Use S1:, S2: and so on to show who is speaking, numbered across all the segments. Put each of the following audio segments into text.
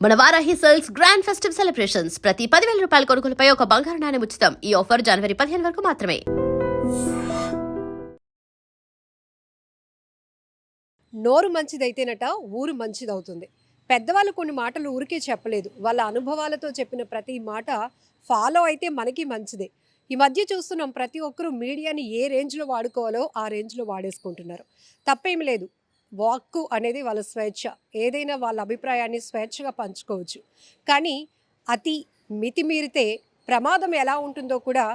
S1: మన Varahi sales grand festive celebrations ప్రతి 10,000 రూపాయల కొనుగోలుపై ఒక బంగారు నాణెం ఉచితం. ఈ ఆఫర్ జనవరి 15 వరకు మాత్రమే.
S2: నోరు మంచిదైతేనట ఊరు మంచిదవుతుంది. పెద్దవాళ్ళు కొన్ని మాటలు ఊరికే చెప్పలేదు. వాళ్ళ అనుభవాలతో చెప్పిన ప్రతి మాట ఫాలో అయితే మనకి మంచిదే. ఈ మధ్య చూస్తున్నాం ప్రతి ఒక్కరూ మీడియాని ఏ రేంజ్‌లో వాడుకోవాలో ఆ రేంజ్‌లో వాడేసుకుంటున్నారు. తప్పేమి లేదు. వాక్కు అనేది వాళ్ళ స్వేచ్ఛ. ఏదైనా వాళ్ళ అభిప్రాయాన్ని స్వేచ్ఛగా పంచుకోవచ్చు. కానీ అతి మితిమీరితే ప్రమాదం ఎలా ఉంటుందో కూడా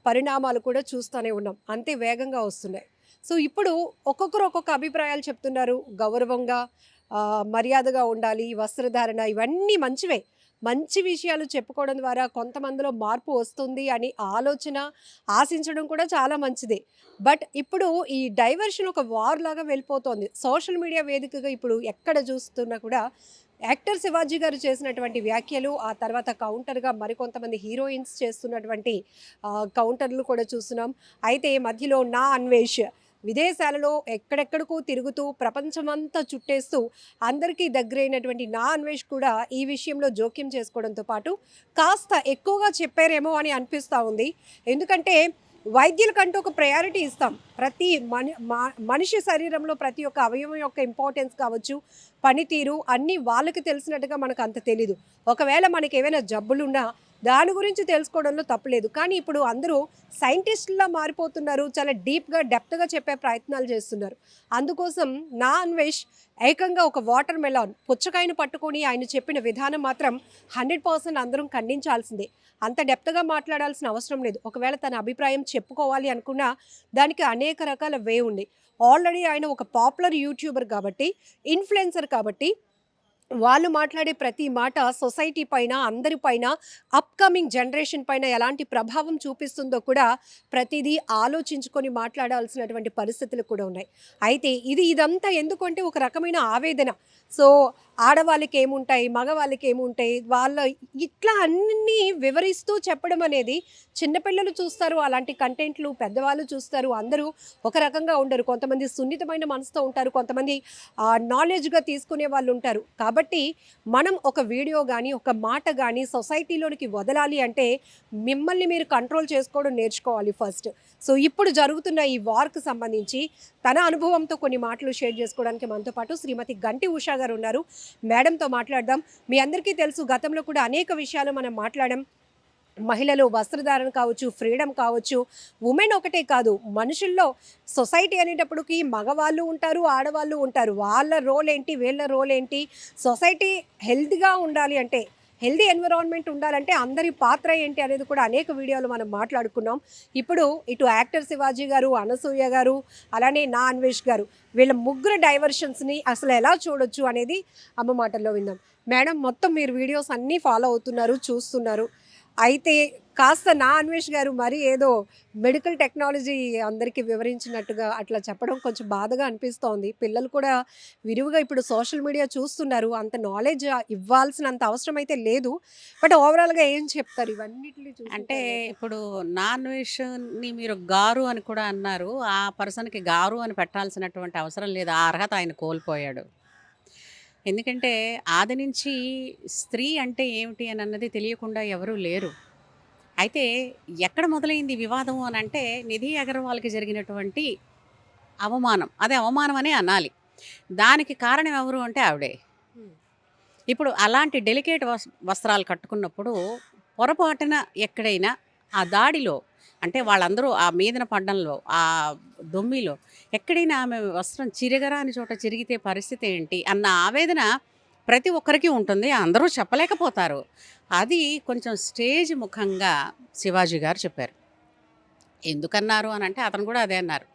S2: పరిణామాలు కూడా చూస్తూనే ఉన్నాం. అంతే వేగంగా వస్తున్నాయి. సో ఇప్పుడు ఒక్కొక్కరు ఒక్కొక్క అభిప్రాయాలు చెప్తున్నారు. గౌరవంగా మర్యాదగా ఉండాలి, వస్త్రధారణ ఇవన్నీ మంచివే. మంచి విషయాలు చెప్పుకోవడం ద్వారా కొంతమందిలో మార్పు వస్తుంది అని ఆలోచన, ఆశించడం కూడా చాలా మంచిదే. బట్ ఇప్పుడు ఈ డైవర్షన్ ఒక వార్ లాగా వెళ్ళిపోతోంది. సోషల్ మీడియా వేదికగా ఇప్పుడు ఎక్కడ చూస్తున్నా కూడా యాక్టర్ శివాజీ గారు చేసినటువంటి వ్యాఖ్యలు, ఆ తర్వాత కౌంటర్‌గా మరికొంతమంది హీరోయిన్స్ చేస్తున్నటువంటి కౌంటర్‌లు కూడా చూస్తున్నాం. అయితే మధ్యలో నా అన్వేష్ విదేశాలలో ఎక్కడెక్కడికో తిరుగుతూ ప్రపంచమంతా చుట్టేస్తూ అందరికీ దగ్గరైనటువంటి నా అన్వేష్ కూడా ఈ విషయంలో జోక్యం చేసుకోవడంతో పాటు కాస్త ఎక్కువగా చెప్పారేమో అని అనిపిస్తూ ఉంది. ఎందుకంటే వైద్యులకంటూ ఒక ప్రయారిటీ ఇస్తాం. ప్రతి మనిషి శరీరంలో ప్రతి ఒక్క అవయవం యొక్క ఇంపార్టెన్స్ కావచ్చు, పనితీరు అన్నీ వాళ్ళకి తెలిసినట్టుగా మనకు అంత తెలీదు. ఒకవేళ మనకి ఏవైనా జబ్బులున్నా దాని గురించి తెలుసుకోవడంలో తప్పులేదు. కానీ ఇప్పుడు అందరూ సైంటిస్టుల్లా మారిపోతున్నారు. చాలా డీప్‌గా, డెప్త్‌గా చెప్పే ప్రయత్నాలు చేస్తున్నారు. అందుకోసం నా అన్వేష్ ఏకంగా ఒక వాటర్ మెలాన్ పుచ్చకాయను పట్టుకొని ఆయన చెప్పిన విధానం మాత్రం 100% అందరం ఖండించాల్సిందే. అంత డెప్త్‌గా మాట్లాడాల్సిన అవసరం లేదు. ఒకవేళ తన అభిప్రాయం చెప్పుకోవాలి అనుకున్నా దానికి అనేక రకాల వే ఉంది. ఆల్రెడీ ఆయన ఒక పాపులర్ యూట్యూబర్ కాబట్టి, ఇన్‌ఫ్లుయెన్సర్ కాబట్టి వాళ్ళు మాట్లాడే ప్రతి మాట సొసైటీ పైన, అందరి పైన, అప్‌కమింగ్ జనరేషన్ పైన ఎలాంటి ప్రభావం చూపిస్తుందో కూడా ప్రతిదీ ఆలోచించుకొని మాట్లాడాల్సినటువంటి పరిస్థితులు కూడా ఉన్నాయి. అయితే ఇదంతా ఎందుకంటే ఒక రకమైన ఆవేదన. సో, ఆడవాళ్ళకి ఏముంటాయి, మగవాళ్ళకి ఏముంటాయి, వాళ్ళ ఇట్లా అన్నీ వివరిస్తూ చెప్పడం అనేది చిన్నపిల్లలు చూస్తారు అలాంటి కంటెంట్లు, పెద్దవాళ్ళు చూస్తారు. అందరూ ఒక రకంగా ఉండరు. కొంతమంది సున్నితమైన మనసుతో ఉంటారు. కొంతమంది నాలెడ్జ్‌గా తీసుకునే వాళ్ళు ఉంటారు. కాబట్టి మనం ఒక వీడియో కానీ, ఒక మాట కానీ సొసైటీలోనికి వదలాలి అంటే మిమ్మల్ని మీరు కంట్రోల్ చేసుకోవడం నేర్చుకోవాలి ఫస్ట్. సో ఇప్పుడు జరుగుతున్న ఈ వార్‌కి సంబంధించి తన అనుభవంతో కొన్ని మాటలు షేర్ చేసుకోవడానికి మనతో పాటు శ్రీమతి గంటి ఉషా గారు ఉన్నారు. మేడంతో మాట్లాడదాం. మీ అందరికీ తెలుసు గతంలో కూడా అనేక విషయాలు మనం మాట్లాడాం. మహిళలు వస్త్రధారణ కావచ్చు, ఫ్రీడమ్ కావచ్చు, ఉమెన్ ఒకటే కాదు మనుషుల్లో సొసైటీ అనేటప్పటికి మగవాళ్ళు ఉంటారు, ఆడవాళ్ళు ఉంటారు. వాళ్ళ రోల్ ఏంటి, వీళ్ళ రోల్ ఏంటి, సొసైటీ హెల్త్‌గా ఉండాలి అంటే, హెల్తీ ఎన్విరాన్మెంట్ ఉండాలంటే అందరి పాత్ర ఏంటి అనేది కూడా అనేక వీడియోలు మనం మాట్లాడుకున్నాం. ఇప్పుడు ఇటు యాక్టర్ శివాజీ గారు, అనసూయ గారు, అలానే నా అన్వేష్ గారు వీళ్ళ ముగ్గురు డైవర్షన్స్ని అసలు ఎలా చూడొచ్చు అనేది అమ్మ మాటల్లో విందాం. మేడం మొత్తం మీరు వీడియోస్ అన్నీ ఫాలో అవుతున్నారు, చూస్తున్నారు. అయితే కాస్త నా అన్వేష్ గారు మరీ ఏదో మెడికల్ టెక్నాలజీ అందరికీ వివరించినట్టుగా అట్లా చెప్పడం కొంచెం బాధగా అనిపిస్తోంది. పిల్లలు కూడా విరివిగా ఇప్పుడు సోషల్ మీడియా చూస్తున్నారు. అంత నాలెడ్జ్ ఇవ్వాల్సినంత అవసరం అయితే లేదు. బట్ ఓవరాల్‌గా ఏం చెప్తారు ఇవన్నిటిని చూసిన
S3: అంటే
S2: తర్వాత?
S3: ఇప్పుడు నాన్ వెజ్‌ని మీరు గారు అని కూడా అన్నారు. ఆ పర్సన్‌కి గారు అని పెట్టాల్సినటువంటి అవసరం లేదు. ఆ అర్హత ఆయన కోల్పోయాడు. ఎందుకంటే ఆది నుంచి స్త్రీ అంటే ఏమిటి అని అన్నది తెలియకుండా ఎవరూ లేరు. అయితే ఎక్కడ మొదలైంది వివాదం అనంటే నిధి అగర్వాల్‌కి జరిగినటువంటి అవమానం. అది అవమానం అనే అనాలి. దానికి కారణం ఎవరు అంటే ఆవిడే.
S2: హ్మ్.
S3: ఇప్పుడు అలాంటి డెలికేట్ వస్త్రాలు కట్టుకున్నప్పుడు పొరపాటున ఎక్కడైనా ఆ దాడిలో అంటే వాళ్ళందరూ ఆ మీదన పడ్డంలో ఆ దొమ్మిలో ఎక్కడైనా ఆమె వస్త్రం చిరగరాని చోట చిరిగితే పరిస్థితి ఏంటి అన్న ఆవేదన ప్రతి ఒక్కరికి ఉంటుంది. అందరూ చెప్పలేకపోతారు. అది కొంచెం స్టేజ్ ముఖంగా శివాజీ గారు చెప్పారు. ఎందుకన్నారు అని అంటే అతను కూడా అదే అన్నారు.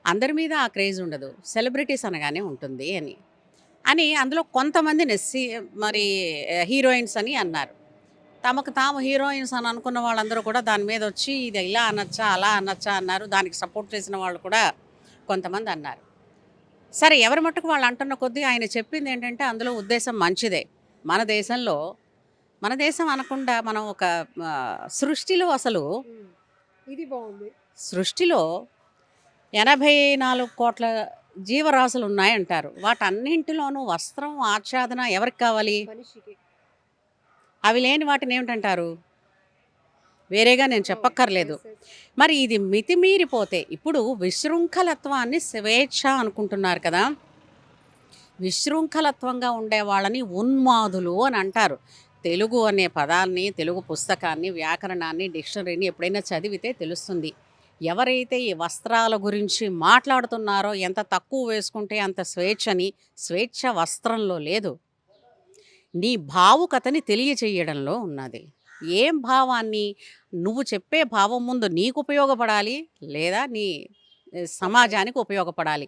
S3: అందరి మీద ఆ క్రేజ్ ఉండదు, సెలబ్రిటీస్ అనగానే ఉంటుంది అని. అందులో కొంతమంది మరి హీరోయిన్స్ అని అన్నారు. తమకు తాము హీరోయిన్స్ అని అనుకున్న వాళ్ళందరూ కూడా దాని మీద వచ్చి ఇది ఇలా అనొచ్చా, అలా అనొచ్చా అన్నారు. దానికి సపోర్ట్ చేసిన వాళ్ళు కూడా కొంతమంది అన్నారు. సరే ఎవరి మట్టుకు వాళ్ళు అంటున్న కొద్దీ ఆయన చెప్పింది ఏంటంటే అందులో ఉద్దేశం మంచిదే. మన దేశంలో మన దేశం అనకుండా మనం ఒక సృష్టిలో అసలు
S2: హ్మ్. ఇది బావుంది.
S3: సృష్టిలో 84,00,00,000 జీవరాశులు ఉన్నాయంటారు. వాటన్నింటిలోనూ వస్త్రం, ఆచ్ఛాదన ఎవరికి కావాలి?
S2: మనిషికి.
S3: అవి లేని వాటిని ఏమిటంటారు? వేరేగా నేను చెప్పక్కర్లేదు. మరి ఇది మితిమీరిపోతే ఇప్పుడు విశృంఖలత్వాన్ని స్వేచ్ఛ అనుకుంటున్నారు కదా! విశృంఖలత్వంగా ఉండే వాళ్ళని ఉన్మాదులు అని అంటారు. తెలుగు అనే పదాన్ని, తెలుగు పుస్తకాన్ని, వ్యాకరణాన్ని, డిక్షనరీని ఎప్పుడైనా చదివితే తెలుస్తుంది. ఎవరైతే ఈ వస్త్రాల గురించి మాట్లాడుతున్నారో ఎంత తక్కువ వేసుకుంటే అంత స్వేచ్ఛని, స్వేచ్ఛ వస్త్రంలో లేదు. నీ భావుకతని తెలియచేయడంలో ఉన్నది. ఏం భావాన్ని? నువ్వు చెప్పే భావం ముందు నీకు ఉపయోగపడాలి, లేదా నీ సమాజానికి ఉపయోగపడాలి.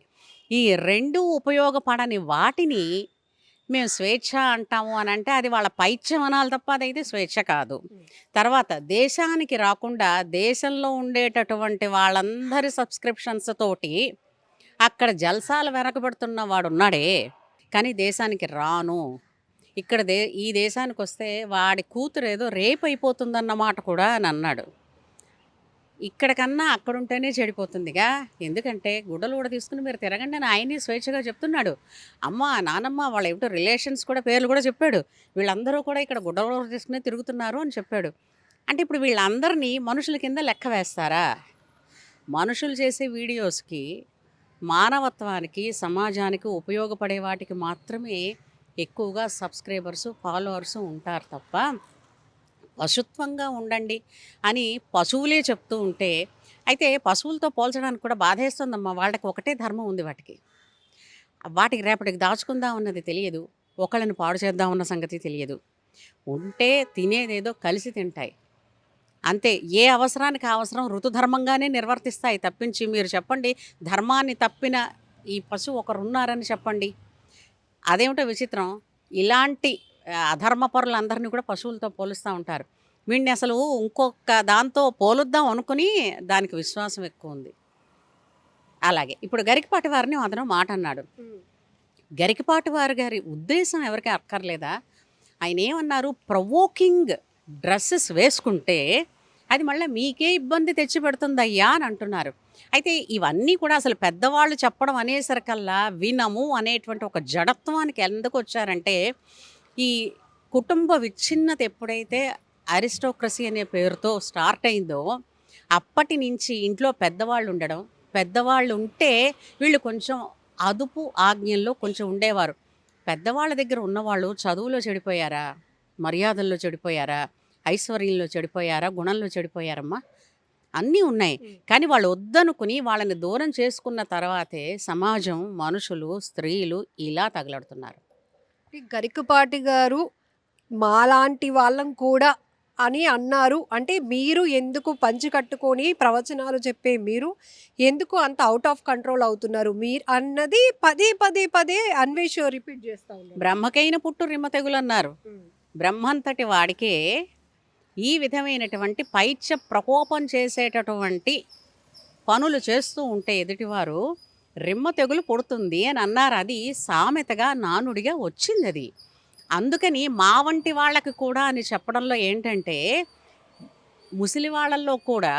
S3: ఈ 2 ఉపయోగపడని వాటిని మేము స్వేచ్ఛ అంటాము అని అంటే అది వాళ్ళ పైత్యం అనాలి తప్ప అదైతే స్వేచ్ఛ కాదు. తర్వాత దేశానికి రాకుండా దేశంలో ఉండేటటువంటి వాళ్ళందరి సబ్స్క్రిప్షన్స్ తోటి అక్కడ జల్సాలు వెనకబడుతున్న వాడున్నాడే, కానీ దేశానికి రాను, ఇక్కడ ఈ దేశానికి వస్తే వాడి కూతురు ఏదో రేప్ అయిపోతుందన్నమాట కూడా అని అన్నాడు. ఇక్కడ కన్నా అక్కడుంటేనే చెడిపోతుందిగా. ఎందుకంటే గుడ్డలు కూడా తీసుకుని మీరు తిరగండి అని ఆయనే స్వేచ్ఛగా చెప్తున్నాడు. అమ్మ, నానమ్మ వాళ్ళ ఏమిటో రిలేషన్స్ కూడా పేర్లు కూడా చెప్పాడు. వీళ్ళందరూ కూడా ఇక్కడ గుడ్డలు కూడా తీసుకునే తిరుగుతున్నారు అని చెప్పాడు. అంటే ఇప్పుడు వీళ్ళందరినీ మనుషుల కింద లెక్క వేస్తారా? మనుషులు చేసే వీడియోస్కి, మానవత్వానికి, సమాజానికి ఉపయోగపడే వాటికి మాత్రమే ఎక్కువగా సబ్స్క్రైబర్సు, ఫాలోవర్సు ఉంటారు తప్ప పశుత్వంగా ఉండండి అని పశువులే చెప్తూ ఉంటే, అయితే పశువులతో పోల్చడానికి కూడా బాధేస్తుందమ్మా. వాళ్ళకి ఒకటే ధర్మం ఉంది వాటికి. వాటికి రేపటికి దాచుకుందాం అన్నది తెలియదు, ఒకళ్ళని పాడు చేద్దాం అన్న సంగతి తెలియదు. ఉంటే తినేదేదో కలిసి తింటాయి అంతే. ఏ అవసరానికి ఆ అవసరం ఋతుధర్మంగానే నిర్వర్తిస్తాయి తప్పించి మీరు చెప్పండి ధర్మాన్ని తప్పిన ఈ పశువు ఒకరున్నారని చెప్పండి. అదేమిటో విచిత్రం. ఇలాంటి అధర్మపరులందరినీ కూడా పశువులతో పోలుస్తూ ఉంటారు. వీడిని అసలు ఇంకొక దాంతో పోలుద్దాం అనుకుని దానికి విశ్వాసం ఎక్కువ ఉంది. అలాగే ఇప్పుడు గరికపాటి వారిని అతను మాట అన్నాడు. గరికపాటి వారి గారి ఉద్దేశం ఎవరికి అక్కర్లేదా? ఆయన ఏమన్నారు? ప్రొవోకింగ్ డ్రెస్సెస్ వేసుకుంటే అది మళ్ళీ మీకే ఇబ్బంది తెచ్చి పెడుతుందయ్యా అని అంటున్నారు. అయితే ఇవన్నీ కూడా అసలు పెద్దవాళ్ళు చెప్పడం అనేసరికల్లా వినము అనేటువంటి ఒక జడత్వానికి ఎందుకు వచ్చారంటే, ఈ కుటుంబ విచ్ఛిన్నత ఎప్పుడైతే అరిస్టోక్రసీ అనే పేరుతో స్టార్ట్ అయిందో అప్పటి నుంచి ఇంట్లో పెద్దవాళ్ళు ఉండడం, పెద్దవాళ్ళు ఉంటే వీళ్ళు కొంచెం అదుపు ఆజ్ఞల్లో కొంచెం ఉండేవారు. పెద్దవాళ్ళ దగ్గర ఉన్నవాళ్ళు చదువులో చెడిపోయారా, మర్యాదల్లో చెడిపోయారా, ఐశ్వర్యంలో చెడిపోయారా, గుణంలో చెడిపోయారమ్మా? అన్నీ ఉన్నాయి. కానీ వాళ్ళు వద్దనుకుని వాళ్ళని దూరం చేసుకున్న తర్వాతే సమాజం, మనుషులు, స్త్రీలు ఇలా తగలడుతున్నారు.
S2: గరికపాటి గారు మాలాంటి వాళ్ళం కూడా అని అన్నారు. అంటే మీరు ఎందుకు పంచి కట్టుకొని ప్రవచనాలు చెప్పే మీరు ఎందుకు అంత అవుట్ ఆఫ్ కంట్రోల్ అవుతున్నారు మీరు అన్నది పదే పదే పదే అన్వేష్ రిపీట్ చేస్తా ఉన్నారు.
S3: బ్రహ్మకైన పుట్టు రిమ్మ తెగులు అన్నారు. బ్రహ్మంతటి వాడికే ఈ విధమైనటువంటి పైత్య ప్రకోపం చేసేటటువంటి పనులు చేస్తూ ఉంటే ఎదుటివారు రిమ్మ తెగులు పుడుతుంది అని అన్నారు. అది సామెతగా, నానుడిగా వచ్చింది అది. అందుకని మా వంటి వాళ్ళకి కూడా అని చెప్పడంలో ఏంటంటే, ముసలి వాళ్ళల్లో కూడా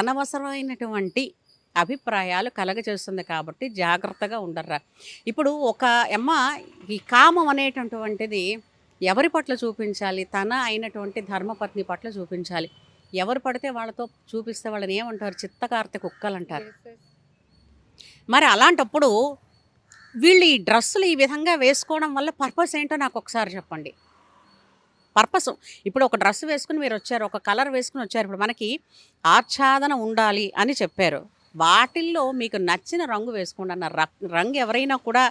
S3: అనవసరమైనటువంటి అభిప్రాయాలు కలగజేస్తుంది కాబట్టి జాగ్రత్తగా ఉండర్రా. ఇప్పుడు ఒక అమ్మ ఈ కామం అనేటటువంటిది ఎవరి పట్ల చూపించాలి? తన అయినటువంటి ధర్మపత్ని పట్ల చూపించాలి. ఎవరు పడితే వాళ్ళతో చూపిస్తే వాళ్ళని ఏమంటారు? చిత్తకార్తె కుక్కలు అంటారు. మరి అలాంటప్పుడు వీళ్ళు ఈ డ్రెస్సులు ఈ విధంగా వేసుకోవడం వల్ల పర్పస్ ఏంటో నాకు ఒకసారి చెప్పండి. పర్పస్ ఇప్పుడు ఒక డ్రెస్ వేసుకుని మీరు వచ్చారు, ఒక కలర్ వేసుకుని వచ్చారు. ఇప్పుడు మనకి ఆచ్ఛాదన ఉండాలి అని చెప్పారు. వాటిల్లో మీకు నచ్చిన రంగు వేసుకోండి అన్న రంగు ఎవరైనా కూడా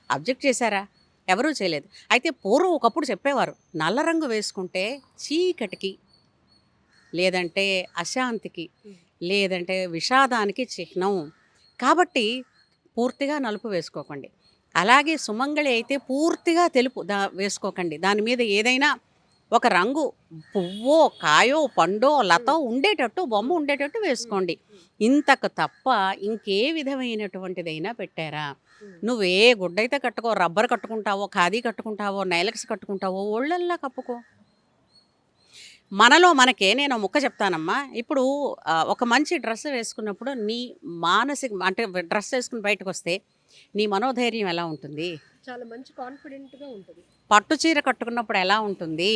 S3: అబ్జెక్ట్ చేశారా? ఎవరూ చేయలేదు. అయితే పూర్వం ఒకప్పుడు చెప్పేవారు, నల్ల రంగు వేసుకుంటే చీకటికి, లేదంటే అశాంతికి, లేదంటే విషాదానికి చిహ్నం. కాబట్టి పూర్తిగా నలుపు వేసుకోకండి. అలాగే సుమంగళి అయితే పూర్తిగా తెలుపు వేసుకోకండి. దాని మీద ఏదైనా ఒక రంగు, పువ్వో, కాయో, పండో, లతో ఉండేటట్టు, బొమ్మ ఉండేటట్టు వేసుకోండి. ఇంతకు తప్ప ఇంకే విధమైనటువంటిదైనా పెట్టారా? నువ్వు ఏ గుడ్డైతే కట్టుకో, రబ్బర్ కట్టుకుంటావో, ఖాదీ కట్టుకుంటావో, నైలక్స్ కట్టుకుంటావో, ఒళ్ళల్లా కప్పుకో. మనలో మనకే నేను ముక్క చెప్తానమ్మా. ఇప్పుడు ఒక మంచి డ్రెస్ వేసుకున్నప్పుడు నీ మానసిక అంటే డ్రెస్ వేసుకుని బయటకు వస్తే నీ మనోధైర్యం ఎలా ఉంటుంది?
S2: చాలా మంచి కాన్ఫిడెంట్గా ఉంటుంది.
S3: పట్టు చీర కట్టుకున్నప్పుడు ఎలా ఉంటుంది?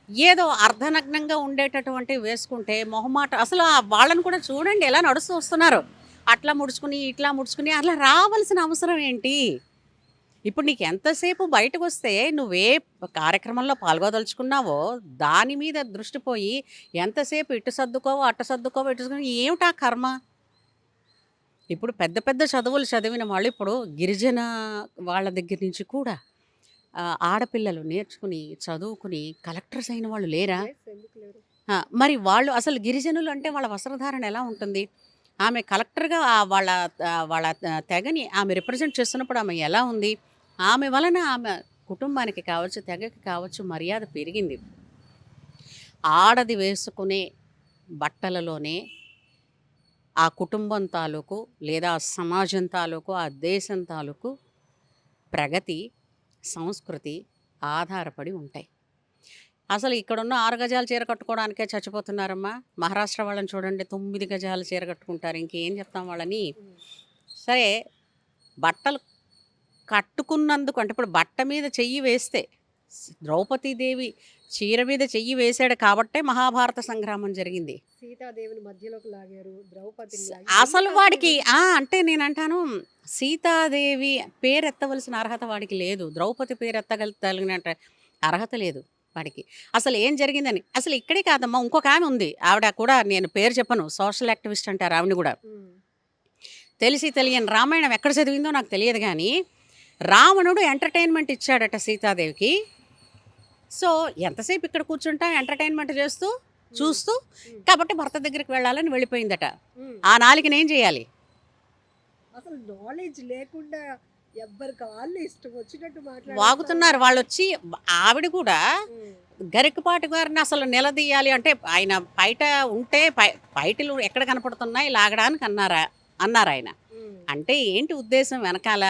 S3: ఏదో అర్ధనగ్నంగా ఉండేటటువంటివి వేసుకుంటే మొహమాట అసలు వాళ్ళని కూడా చూడండి ఎలా నడుస్తూ వస్తున్నారు. అట్లా ముడుచుకుని, ఇట్లా ముడుచుకుని అట్లా రావాల్సిన అవసరం ఏంటి? ఇప్పుడు నీకు ఎంతసేపు బయటకొస్తే నువ్వే కార్యక్రమంలో పాల్గొదలుచుకున్నావో దాని మీద దృష్టి పోయి ఎంతసేపు ఇటు సర్దుకోవో, అటు సర్దుకోవో, ఇటు సర్దుకోవో ఏమిటా కర్మ? ఇప్పుడు పెద్ద పెద్ద చదువులు చదివిన వాళ్ళు ఇప్పుడు గిరిజన వాళ్ళ దగ్గర నుంచి కూడా ఆడపిల్లలు నేర్చుకుని, చదువుకుని కలెక్టర్స్ అయిన వాళ్ళు లేరా?
S2: Yes, ఎందుకు లేరు?
S3: మరి వాళ్ళు అసలు గిరిజనులు అంటే వాళ్ళ వస్త్రధారణ ఎలా ఉంటుంది? ఆమె కలెక్టర్‌గా వాళ్ళ తెగని ఆమె రిప్రజెంట్ చేస్తున్నప్పుడు ఆమె ఎలా ఉంది? ఆమె వలన ఆమె కుటుంబానికి కావచ్చు, తెగకి కావచ్చు మర్యాద పెరిగింది. ఆడది వేసుకునే బట్టలలోనే ఆ కుటుంబం తాలూకు లేదా ఆ సమాజం తాలూకు, ఆ దేశం తాలూకు ప్రగతి, సంస్కృతి ఆధారపడి ఉంటాయి. అసలు ఇక్కడున్న 6 గజాల చీర కట్టుకోవడానికే చచ్చిపోతున్నారమ్మా. మహారాష్ట్ర వాళ్ళని చూడండి 9 గజాల చీర కట్టుకుంటారు. ఇంకేం చెప్తాం వాళ్ళని?
S2: ఉమ్.
S3: సరే బట్టలు కట్టుకున్నందుకు అంటే ఇప్పుడు బట్ట మీద చెయ్యి వేస్తే ద్రౌపదీదేవి చీర మీద చెయ్యి వేశాడు కాబట్టే మహాభారత సంగ్రామం జరిగింది.
S2: సీతాదేవిని మధ్యలోకి లాగారు, ద్రౌపదిని లాగారు.
S3: అసలు
S2: ఎందుకు
S3: వాడికి
S2: అసలు?
S3: అంటే నేనంటాను సీతాదేవి పేరెత్తవలసిన అర్హత వాడికి లేదు. ద్రౌపది పేరెత్తగలిగిన అర్హత లేదు వాడికి. అసలు ఏం జరిగిందని అసలు ఇక్కడే కాదమ్మా ఇంకొక ఆమె ఉంది. ఆవిడ కూడా నేను పేరు చెప్పను. సోషల్ యాక్టివిస్ట్ అంటారు ఆవిడని కూడా.
S2: ఉమ్.
S3: తెలిసి తెలియని రామాయణం ఎక్కడ చదివిందో నాకు తెలియదు కానీ రావణుడు ఎంటర్టైన్మెంట్ ఇచ్చాడట సీతాదేవికి. సో ఎంతసేపు ఇక్కడ కూర్చుంటా ఎంటర్టైన్మెంట్ చేస్తూ చూస్తూ
S2: ఉమ్.
S3: కాబట్టి భర్త దగ్గరికి వెళ్ళాలని వెళ్ళిపోయిందట.
S2: ఉమ్.
S3: ఆ నాలుకని ఏం చేయాలి?
S2: అసలు నాలెడ్జ్ లేకుండా ఎవ్వరికి వాళ్ళు ఇష్టం వచ్చినట్టు
S3: వాగుతున్నారు వాళ్ళు వచ్చి. ఆవిడ కూడా
S2: ఉమ్.
S3: గరికపాటి గారిని అసలు నిలదీయాలి అంటే ఆయన బయట ఉంటే బయటలు ఎక్కడ కనపడుతున్నాయి లాగడానికి అన్నారు ఆయన.
S2: ఉమ్.
S3: అంటే ఏంటి ఉద్దేశం వెనకాల?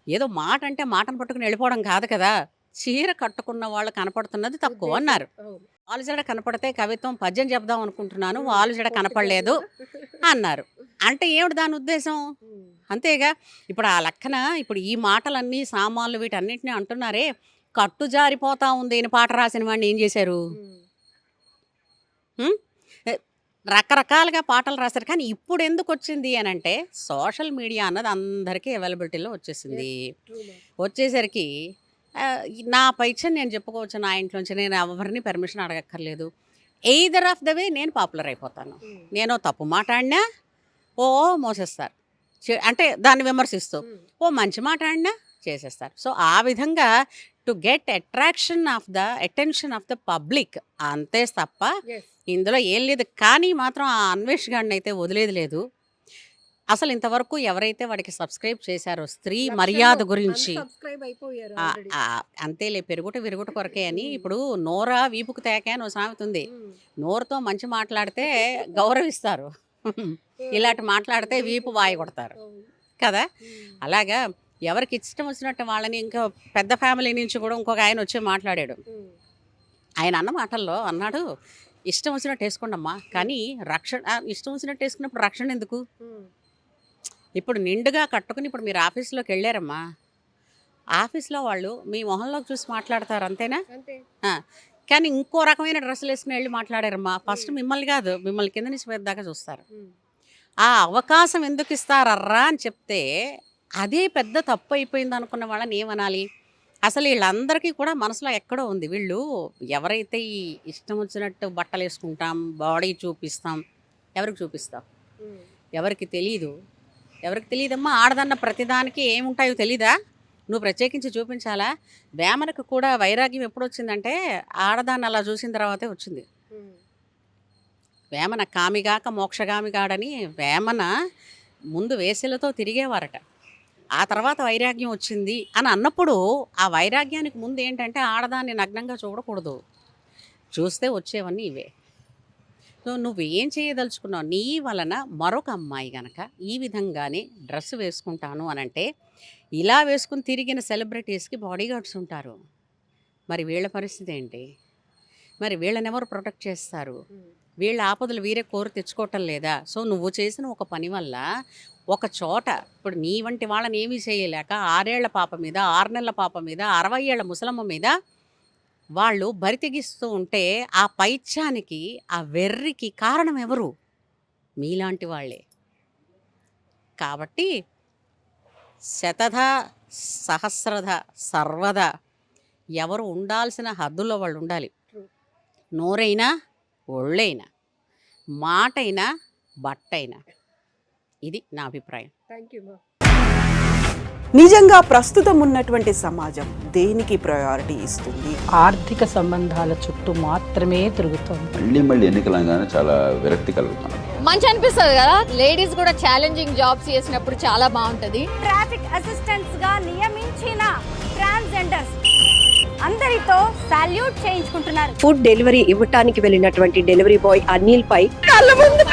S3: ఏదో మాట అంటే మాటను పట్టుకుని వెళ్ళిపోవడం కాదు కదా. చీర కట్టుకున్న వాళ్ళు కనపడుతున్నది తక్కువ
S2: ఉద్దేశం.
S3: అన్నారు.
S2: అవును.
S3: వాళ్ళు జడ కనపడితే కవిత్వం పద్యం చెప్దాం అనుకుంటున్నాను,
S2: ఉమ్.
S3: వాళ్ళు జడ కనపడలేదు
S2: పొట్టిగా.
S3: అన్నారు. అంటే ఏమిటి దాని ఉద్దేశం?
S2: ఉమ్.
S3: అంతేగా. ఇప్పుడు ఆ లెక్కన ఇప్పుడు ఈ మాటలన్నీ సామాన్లు వీటన్నిటిని అంటున్నారే, కట్టు జారిపోతా ఉంది అని పాట రాసిన వాడిని ఏం చేశారు?
S2: ఉమ్.
S3: ఉం? ఎ- రకరకాలుగా పాటలు రాశారు. కానీ ఇప్పుడు ఎందుకు వచ్చింది అని అంటే సోషల్ మీడియా అన్నది అందరికీ అవైలబిలిటీలో వచ్చేసింది.
S2: True, ma'am.
S3: వచ్చేసరికి నా పైచని నేను చెప్పుకోవచ్చు. నా ఇంట్లోంచి నేను ఎవరిని పర్మిషన్ అడగక్కర్లేదు. ఎయిదర్ ఆఫ్ ద వే నేను పాపులర్ అయిపోతాను.
S2: ఉమ్.
S3: నేను తప్పు మాట్లాడినా ఓ మోసేస్తారు. అంటే దాన్ని విమర్శిస్తూ
S2: ఉమ్.
S3: ఓ మంచి మాట ఆడినా చేసేస్తారు. సో ఆ విధంగా to get attraction of the attention of the public అంతే తప్ప
S2: Yes.
S3: ఇందులో ఏం లేదు. కానీ మాత్రం ఆ అన్వేష్ గాడిని అయితే వదిలేది లేదు. అసలు ఇంతవరకు ఎవరైతే వాడికి సబ్స్క్రైబ్ చేశారో స్త్రీ మర్యాద
S2: లక్షల్లో
S3: గురించి
S2: unsubscribe అయిపోయారు
S3: ఆ,
S2: already.
S3: అంతేలే పెరుగుట విరుగుట కొరకే అని. ఇప్పుడు నోరా వీపుకు తేకే అని ఓ సామెత ఉంది.
S2: ఉమ్.
S3: నోరుతో మంచి మాట్లాడితే గౌరవిస్తారు, ఇలాంటి మాట్లాడితే వీపు వాయి కొడతారు
S2: అవును.
S3: కదా.
S2: ఉమ్.
S3: అలాగా ఎవరికి ఇష్టం వచ్చినట్టు వాళ్ళని ఇంకా పెద్ద ఫ్యామిలీ నుంచి కూడా ఇంకొక ఆయన వచ్చి మాట్లాడాడు.
S2: ఉమ్.
S3: ఆయన అన్న మాటల్లో అన్నాడు, ఇష్టం వచ్చినట్టు వేసుకోండమ్మా కానీ ఇష్టం వచ్చినట్టు వేసుకున్నప్పుడు రక్షణ ఎందుకు?
S2: ఉమ్.
S3: ఇప్పుడు నిండుగా కట్టుకుని ఇప్పుడు మీరు ఆఫీస్లోకి వెళ్ళారమ్మా, ఆఫీస్లో వాళ్ళు మీ మొహంలోకి చూసి మాట్లాడతారు అంతేనా?
S2: అంతే.
S3: ఆ, కానీ ఇంకో రకమైన డ్రెస్సులు వేసుకుని వెళ్ళి మాట్లాడారమ్మా, ఫస్ట్ మిమ్మల్ని కాదు మిమ్మల్ని కింద నుంచి పైకి దాకా చూస్తారు.
S2: ఉమ్.
S3: ఆ అవకాశం ఎందుకు ఇస్తారర్రా అని చెప్తే అదే పెద్ద తప్పు అయిపోయింది అనుకున్న వాళ్ళని ఏమనాలి? అసలు వీళ్ళందరికీ కూడా మనసులో ఎక్కడో ఉంది. వీళ్ళు ఎవరైతే ఈ ఇష్టం వచ్చినట్టు బట్టలు వేసుకుంటాం, బాడీ చూపిస్తాం, ఎవరికి చూపిస్తాం?
S2: ఉమ్.
S3: ఎవరికి తెలీదు. ఎవరికి తెలియదమ్మా. ఆడదన్న ప్రతిదానికి ఏముంటాయో తెలీదా? నువ్వు ప్రత్యేకించి చూపించాలా? వేమనకు కూడా వైరాగ్యం ఎప్పుడు వచ్చిందంటే ఆడదాన్ని అలా చూసిన తర్వాతే వచ్చింది.
S2: ఉమ్.
S3: వేమన కామిగాక మోక్షగామిగాడని వేమన ముందు వేసెలతో తిరిగేవారట. ఆ తర్వాత వైరాగ్యం వచ్చింది అని అన్నప్పుడు ఆ వైరాగ్యానికి ముందు ఏంటంటే ఆడదాన్ని నగ్నంగా చూడకూడదు, చూస్తే వచ్చేవన్నీ ఇవే. సో నువ్వేం చేయదలుచుకున్నావు? నీ వలన మరొక అమ్మాయి గనక ఈ విధంగానే డ్రెస్ వేసుకుంటాను అనంటే ఇలా వేసుకుని తిరిగిన సెలబ్రిటీస్కి బాడీ గార్డ్స్ ఉంటారు. మరి వీళ్ళ పరిస్థితి ఏంటి? మరి వీళ్ళని ఎవరు ప్రొటెక్ట్ చేస్తారు?
S2: ఉమ్.
S3: వీళ్ళ ఆపదలు వీరే కోరి తెచ్చుకోవటం లేదా? సో నువ్వు చేసిన ఒక పని వల్ల ఒక చోట ఇప్పుడు నీ వంటి వాళ్ళని ఏమీ చేయలేక 6 ఏళ్ల పాప మీద, 6 నెలల పాప మీద, 60 ఏళ్ల ముసలమ్మ మీద వాళ్ళు బరి తెగిస్తూ ఉంటే ఆ పైత్యానికి, ఆ వెర్రికి కారణం ఎవరు? మీలాంటి వాళ్ళే. కాబట్టి శతధ సహస్రధ సర్వదా ఎవరు ఉండాల్సిన హద్దుల్లో వాళ్ళు ఉండాలి. నోరైనా ఒళ్ళైనా, మాటైనా బట్టైనా. ఇది నా అభిప్రాయం.
S2: థ్యాంక్ యూ మా.
S4: నిజంగా ప్రస్తుతం ఉన్నటువంటి సమాజం దేనికి ప్రయారిటీ ఇస్తుంది?
S5: ఆర్థిక సంబంధాల చుట్టూ మాత్రమే తిరుగుతోంది.
S6: మళ్ళీ ఎన్నికలంగానే చాలా విరక్తి కలుగుతాను.
S7: మంచి అనిపిస్తుంది కదా, లేడీస్ కూడా ఛాలెంజింగ్ జాబ్స్ చేసినప్పుడు చాలా బాగుంటది.
S8: ట్రాఫిక్ అసిస్టెంట్స్ గా నియమించిన ట్రాన్స్జెండర్స్ అందరితో సాల్యూట్ చేయించుకుంటున్నారు.
S9: ఫుడ్ డెలివరీ ఇవ్వటానికి వెళ్ళినటువంటి డెలివరీ బాయ్ అనిల్ పై కళ్ళ ముందు